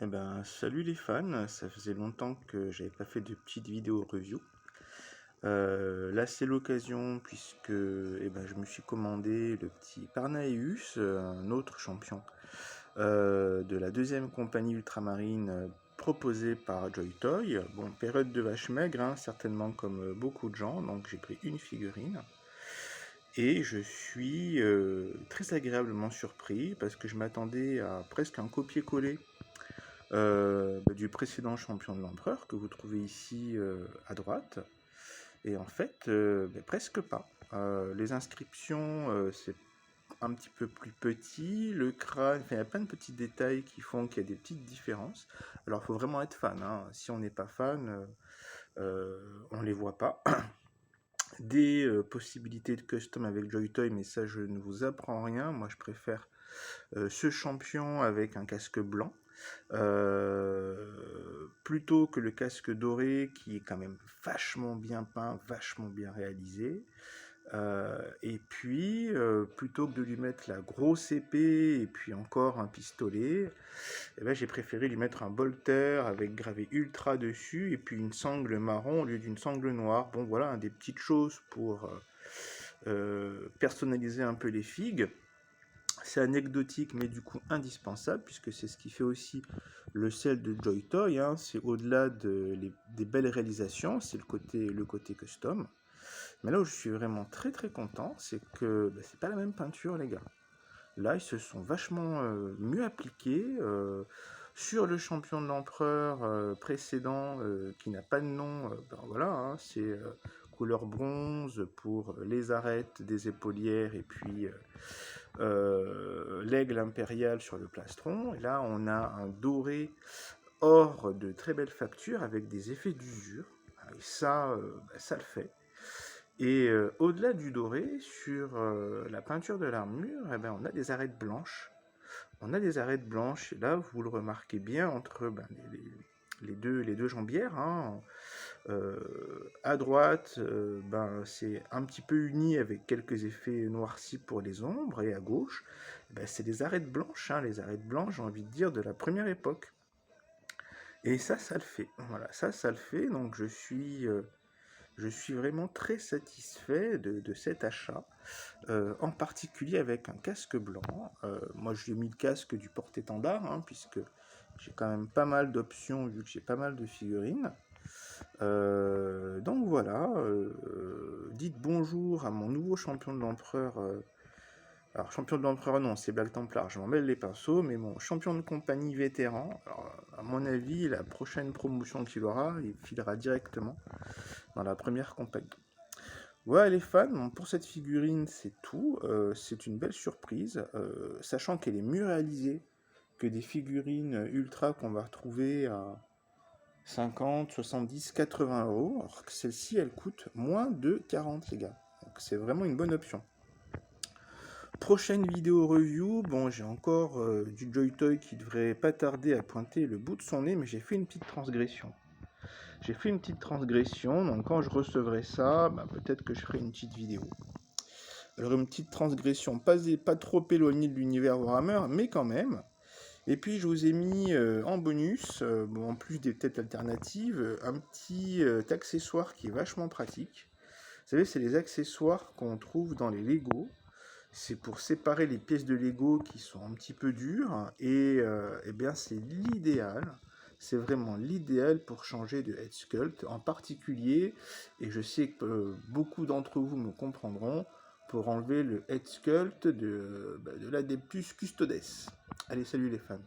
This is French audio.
Eh ben, salut les fans, ça faisait longtemps que j'avais pas fait de petite vidéo review. Là, c'est l'occasion puisque je me suis commandé le petit Parnaeus, un autre champion de la deuxième compagnie ultramarine proposée par Joy-Toy. Bon, période de vache maigre, hein, certainement comme beaucoup de gens, donc j'ai pris une figurine. Et je suis très agréablement surpris parce que je m'attendais à presque un copier-coller du précédent champion de l'empereur que vous trouvez ici à droite. Et en fait, presque pas. Les inscriptions, c'est un petit peu plus petit. Le crâne, enfin, il y a plein de petits détails qui font qu'il y a des petites différences. Alors, il faut vraiment être fan, hein. Si on n'est pas fan, on ne les voit pas. Des possibilités de custom avec Joy-Toy, mais ça, je ne vous apprends rien. Moi, je préfère ce champion avec un casque blanc. Plutôt que le casque doré qui est quand même vachement bien peint, vachement bien réalisé. Et puis, plutôt que de lui mettre la grosse épée et puis encore un pistolet, j'ai préféré lui mettre un bolter avec gravé ultra dessus et puis une sangle marron au lieu d'une sangle noire. Bon voilà, hein, des petites choses pour personnaliser un peu les figues. C'est anecdotique, mais du coup indispensable, puisque c'est ce qui fait aussi le sel de Joy-Toy. Hein. C'est au-delà des belles réalisations, c'est le côté custom. Mais là où je suis vraiment très très content, c'est que c'est pas la même peinture, les gars. Là, ils se sont vachement mieux appliqués. Sur le champion de l'empereur précédent, qui n'a pas de nom, voilà, hein, c'est couleur bronze pour les arêtes des épaulières et puis l'aigle impérial sur le plastron. Et là, on a un doré or de très belle facture avec des effets d'usure. Et ça, ça le fait. Et au-delà du doré, sur la peinture de l'armure, on a des arêtes blanches. On a des arêtes blanches, et là, vous le remarquez bien entre les deux jambières. Hein. À droite, c'est un petit peu uni avec quelques effets noircis pour les ombres, et à gauche, c'est des arêtes blanches, hein, les arêtes blanches, j'ai envie de dire, de la première époque. Et ça le fait. Voilà, ça le fait, donc je suis vraiment très satisfait de cet achat, en particulier avec un casque blanc. Moi, je lui ai mis le casque du porte-étendard, hein, puisque j'ai quand même pas mal d'options vu que j'ai pas mal de figurines. Donc voilà, dites bonjour à mon nouveau champion de l'empereur. Alors, champion de l'empereur, non, c'est Black Templar, je m'en mêle les pinceaux, mais mon champion de compagnie vétéran, alors, à mon avis, la prochaine promotion qu'il aura, il filera directement dans la première compagnie. Ouais, les fans, bon, pour cette figurine, c'est tout. C'est une belle surprise, sachant qu'elle est mieux réalisée que des figurines ultra qu'on va retrouver à 50, 70, 80 euros, alors que celle-ci, elle coûte moins de 40, les gars. Donc c'est vraiment une bonne option. Prochaine vidéo review, bon, j'ai encore du Joy-Toy qui devrait pas tarder à pointer le bout de son nez, mais j'ai fait une petite transgression. Donc quand je recevrai ça, peut-être que je ferai une petite vidéo. Alors une petite transgression, pas trop éloignée de l'univers Warhammer, mais quand même. Et puis je vous ai mis en bonus, en plus des têtes alternatives, un petit accessoire qui est vachement pratique. Vous savez, c'est les accessoires qu'on trouve dans les Lego. C'est pour séparer les pièces de Lego qui sont un petit peu dures. Et c'est l'idéal. C'est vraiment l'idéal pour changer de head sculpt. En particulier, et je sais que beaucoup d'entre vous me comprendront, pour enlever le head sculpt de l'Adeptus Custodes. Allez, salut les fans.